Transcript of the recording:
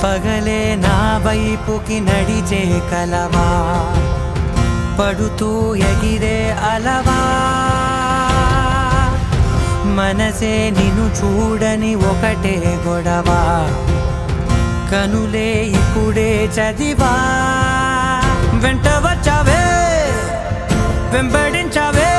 పగలే నా వైపుకి నడిచే కలవా, పడుతూ ఎగిరే అలవా, మనసే నిన్ను చూడని ఒకటే గొడవ, కనులే ఇప్పుడే చదివా. వెంట వచ్చావే, వెంబడించావే,